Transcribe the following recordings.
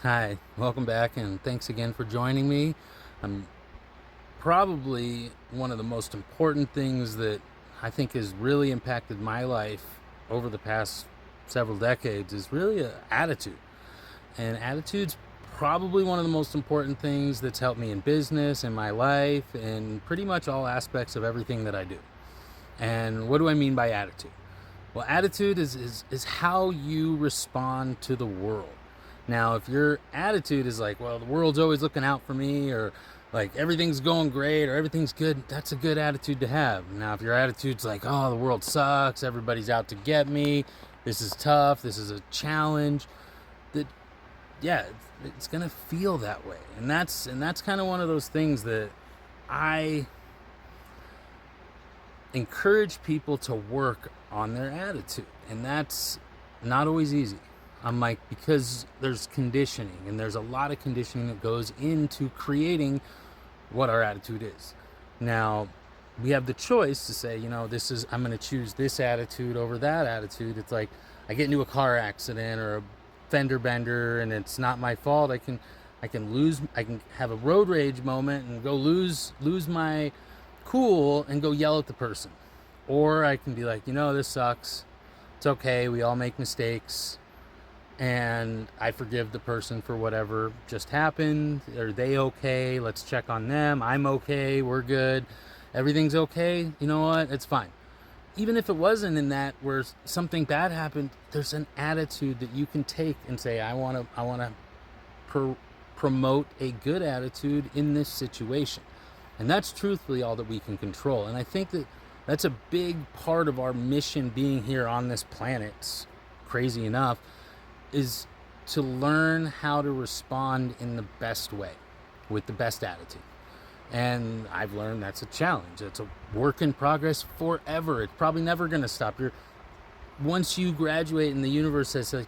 Hi, welcome back, and thanks again for joining me. I'm probably one of the most important things that I think has really impacted my life over the past several decades is really a attitude. And attitude's probably one of the most important things that's helped me in business, in my life, and pretty much all aspects of everything that I do. And what do I mean by attitude? Well, attitude is how you respond to the world. Now, if your attitude is like, well, the world's always looking out for me, or like everything's going great, or everything's good, that's a good attitude to have. Now, if your attitude's like, oh, the world sucks, everybody's out to get me, this is tough, this is a challenge, that yeah, it's gonna feel that way, and that's kind of one of those things that I encourage people to work on their attitude. And that's not always easy. I'm like, because there's conditioning, and there's a lot of conditioning that goes into creating what our attitude is. Now, we have the choice to say, I'm going to choose this attitude over that attitude. It's like I get into a car accident or a fender bender and it's not my fault. I can have a road rage moment and go lose my cool and go yell at the person. Or I can be like, this sucks. It's okay. We all make mistakes. And I forgive the person for whatever just happened. Are they okay? Let's check on them. I'm okay. We're good. Everything's okay. You know what? It's fine. Even if it wasn't in that where something bad happened, there's an attitude that you can take and say, I want to promote a good attitude in this situation. And that's truthfully all that we can control. And I think that that's a big part of our mission being here on this planet, crazy enough, is to learn how to respond in the best way with the best attitude. And I've learned that's a challenge. It's a work in progress forever. It's probably never going to stop. Once you graduate and the universe says, like,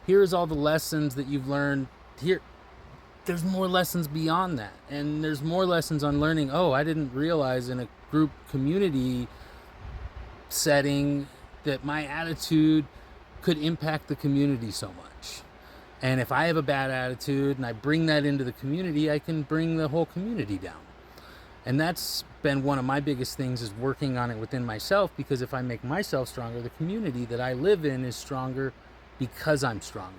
here's all the lessons that you've learned. There's more lessons beyond that, and there's more lessons on learning. Oh, I didn't realize in a group community setting that my attitude could impact the community so much. And if I have a bad attitude and I bring that into the community, I can bring the whole community down. And that's been one of my biggest things, is working on it within myself, because if I make myself stronger, the community that I live in is stronger because I'm stronger.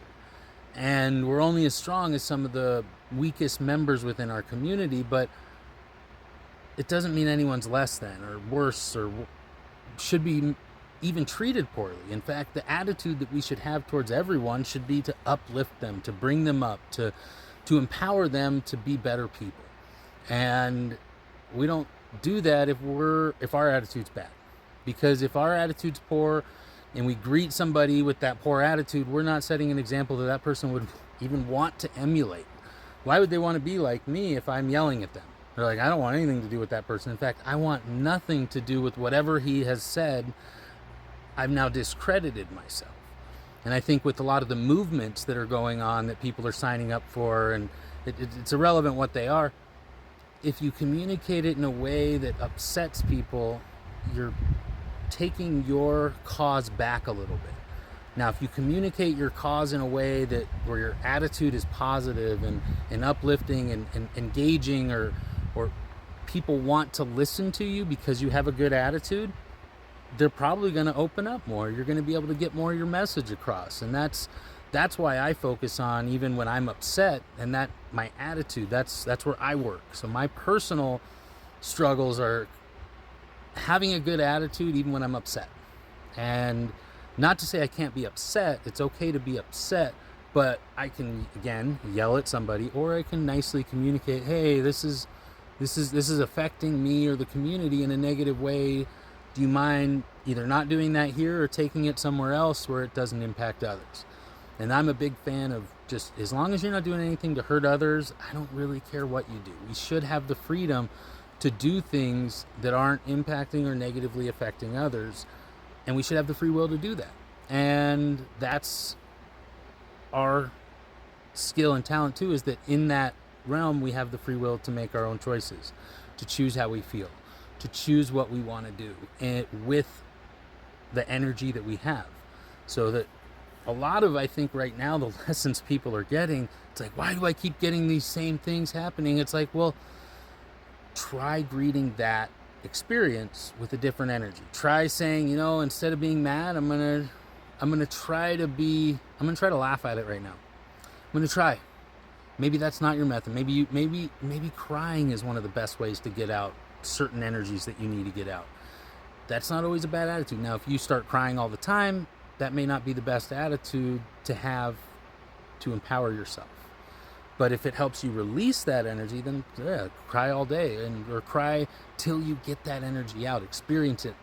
And we're only as strong as some of the weakest members within our community, but it doesn't mean anyone's less than or worse or should be even treated poorly. In fact, the attitude that we should have towards everyone should be to uplift them, to bring them up, to empower them to be better people. And we don't do that if our attitude's bad. Because if our attitude's poor and we greet somebody with that poor attitude, we're not setting an example that person would even want to emulate. Why would they want to be like me if I'm yelling at them? They're like, I don't want anything to do with that person. In fact, I want nothing to do with whatever he has said. I've now discredited myself. And I think with a lot of the movements that are going on that people are signing up for, and it's irrelevant what they are, if you communicate it in a way that upsets people, you're taking your cause back a little bit. Now, if you communicate your cause in a way that where your attitude is positive and uplifting and engaging, or people want to listen to you because you have a good attitude, they're probably going to open up more. You're going to be able to get more of your message across. And that's why I focus on, even when I'm upset, and that my attitude, that's where I work. So my personal struggles are having a good attitude even when I'm upset. And not to say I can't be upset. It's okay to be upset, but I can, again, yell at somebody, or I can nicely communicate, hey, this is affecting me or the community in a negative way. Do you mind either not doing that here or taking it somewhere else where it doesn't impact others? And I'm a big fan of, just as long as you're not doing anything to hurt others, I don't really care what you do. We should have the freedom to do things that aren't impacting or negatively affecting others. And we should have the free will to do that. And that's our skill and talent too, is that in that realm, we have the free will to make our own choices, to choose how we feel, to choose what we want to do, and with the energy that we have. So that a lot of, I think right now, the lessons people are getting, it's like, why do I keep getting these same things happening? It's like, well, try greeting that experience with a different energy. Try saying, instead of being mad, I'm gonna try to laugh at it right now. I'm gonna try. Maybe that's not your method. Maybe crying is one of the best ways to get out certain energies that you need to get out. That's not always a bad attitude. Now, if you start crying all the time, that may not be the best attitude to have to empower yourself. But if it helps you release that energy, then yeah, cry all day, or cry till you get that energy out. Experience it.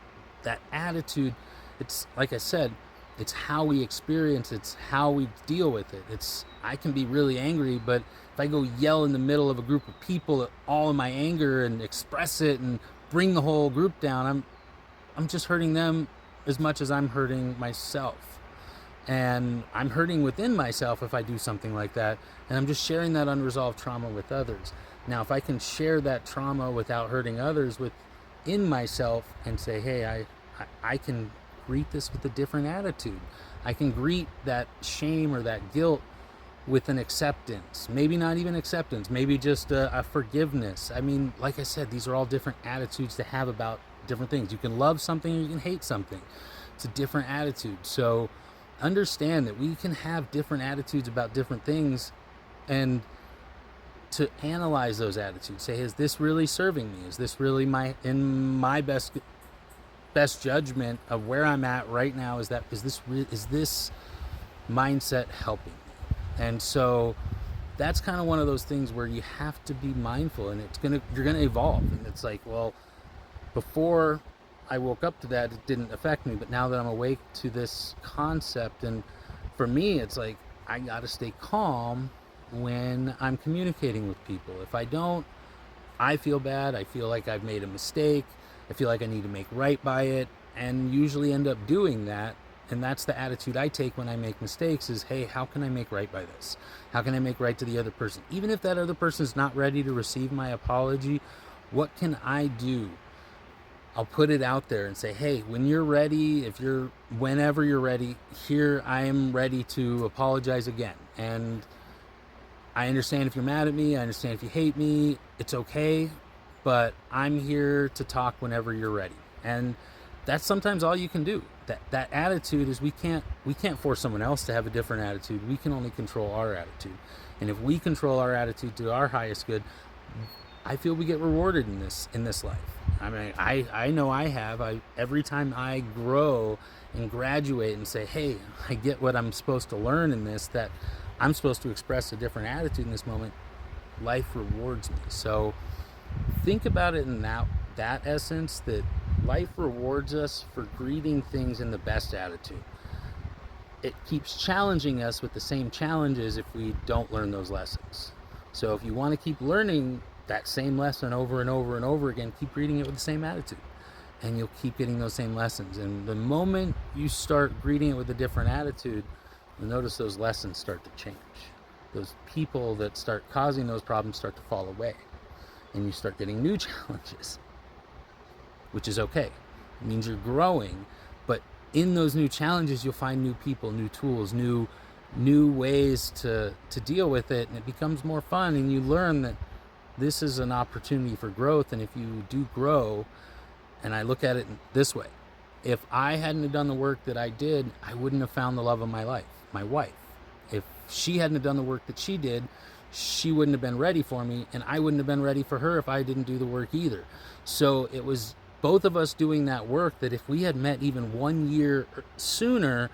That attitude, it's like I said, it's how we experience it, it's how we deal with it. I can be really angry, but if I go yell in the middle of a group of people all in my anger and express it and bring the whole group down, I'm just hurting them as much as I'm hurting myself. And I'm hurting within myself if I do something like that, and I'm just sharing that unresolved trauma with others. Now, if I can share that trauma without hurting others within myself and say, hey, I can greet this with a different attitude. I can greet that shame or that guilt with an acceptance. Maybe not even acceptance, maybe just a forgiveness. I mean, like I said, these are all different attitudes to have about different things. You can love something or you can hate something. It's a different attitude. So understand that we can have different attitudes about different things, and to analyze those attitudes, say, is this really serving me? Is this really in my best judgment of where I'm at right now? Is this mindset helping me? And so that's kind of one of those things where you have to be mindful, and you're gonna evolve. And it's like, well, before I woke up to that, it didn't affect me, but now that I'm awake to this concept, and for me, it's like I gotta stay calm when I'm communicating with people. If I don't, I feel bad. I feel like I've made a mistake. I feel like I need to make right by it, and usually end up doing that. And that's the attitude I take when I make mistakes is, hey, how can I make right by this? How can I make right to the other person? Even if that other person is not ready to receive my apology, what can I do? I'll put it out there and say, hey, when you're ready, whenever you're ready, here I am ready to apologize again. And I understand if you're mad at me, I understand if you hate me, it's okay, but I'm here to talk whenever you're ready. And that's sometimes all you can do. That attitude is we can't force someone else to have a different attitude. We can only control our attitude. And if we control our attitude to our highest good, I feel we get rewarded in this life. I mean, I know I have. Every time I grow and graduate and say, hey, I get what I'm supposed to learn in this, that I'm supposed to express a different attitude in this moment, life rewards me. So think about it in that essence, that life rewards us for greeting things in the best attitude. It keeps challenging us with the same challenges if we don't learn those lessons. So if you want to keep learning that same lesson over and over and over again, keep greeting it with the same attitude, and you'll keep getting those same lessons. And the moment you start greeting it with a different attitude, you'll notice those lessons start to change. Those people that start causing those problems start to fall away, and you start getting new challenges, which is okay. It means you're growing, but in those new challenges, you'll find new people, new tools, new ways to deal with it, and it becomes more fun, and you learn that this is an opportunity for growth. And if you do grow, and I look at it this way, if I hadn't have done the work that I did, I wouldn't have found the love of my life, my wife. If she hadn't have done the work that she did, she wouldn't have been ready for me, and I wouldn't have been ready for her if I didn't do the work either. So it was both of us doing that work, that if we had met even 1 year sooner,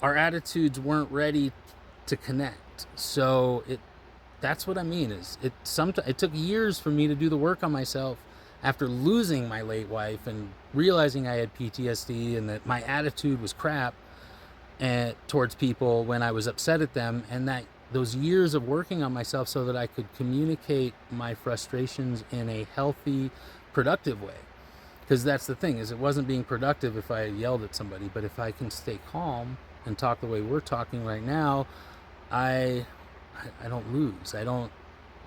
our attitudes weren't ready to connect. So that's what I mean, is it took years for me to do the work on myself after losing my late wife and realizing I had PTSD and that my attitude was crap towards people when I was upset at them, and that those years of working on myself so that I could communicate my frustrations in a healthy, productive way. Because that's the thing, is it wasn't being productive if I yelled at somebody, but if I can stay calm and talk the way we're talking right now, I don't lose.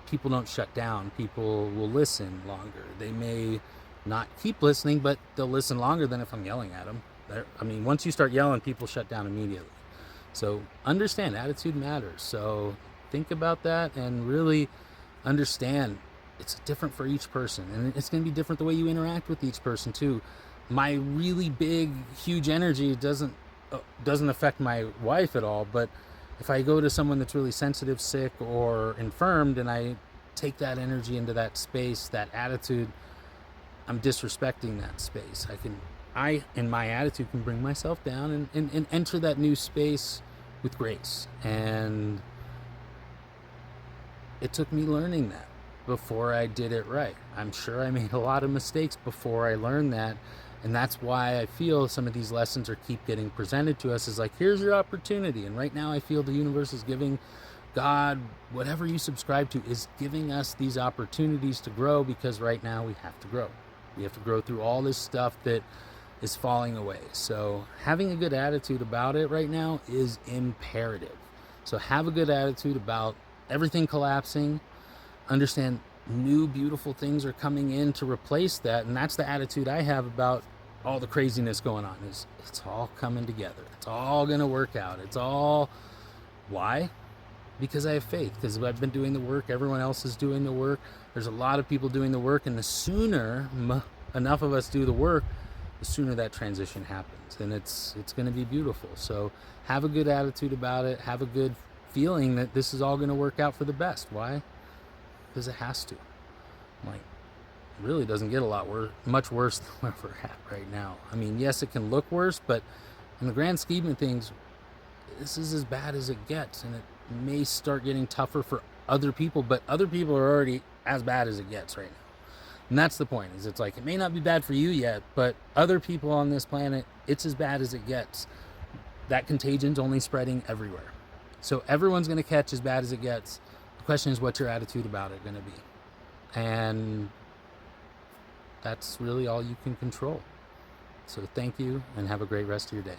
People don't shut down. People will listen longer. They may not keep listening, but they'll listen longer than if I'm yelling at them. I mean, once you start yelling, people shut down immediately. So understand attitude matters. So think about that and really understand it's different for each person, and it's going to be different the way you interact with each person too. My really big, huge energy doesn't affect my wife at all, but if I go to someone that's really sensitive, sick, or infirmed, and I take that energy into that space, that attitude, I'm disrespecting that space. In my attitude, can bring myself down and enter that new space with grace. And it took me learning that before I did it right. I'm sure I made a lot of mistakes before I learned that. And that's why I feel some of these lessons are keep getting presented to us, is like, here's your opportunity. And right now I feel the universe is giving, God, whatever you subscribe to, is giving us these opportunities to grow, because right now we have to grow. We have to grow through all this stuff that is falling away. So having a good attitude about it right now is imperative. So have a good attitude about everything collapsing. Understand new beautiful things are coming in to replace that. And that's the attitude I have about all the craziness going on, is it's all coming together. It's all going to work out. It's all, why? Because I have faith, because I've been doing the work. Everyone else is doing the work. There's a lot of people doing the work, and the sooner enough of us do the work, the sooner that transition happens, and it's going to be beautiful. So have a good attitude about it. Have a good feeling that this is all going to work out for the best. Why? Because it has to. Like, it really doesn't get much worse than where we're at right now. I mean, yes, it can look worse, but in the grand scheme of things, this is as bad as it gets, and it may start getting tougher for other people, but other people are already as bad as it gets right now. And that's the point, is it's like, it may not be bad for you yet, but other people on this planet, it's as bad as it gets. That contagion's only spreading everywhere. So everyone's going to catch as bad as it gets. The question is, what's your attitude about it going to be? And that's really all you can control. So thank you, and have a great rest of your day.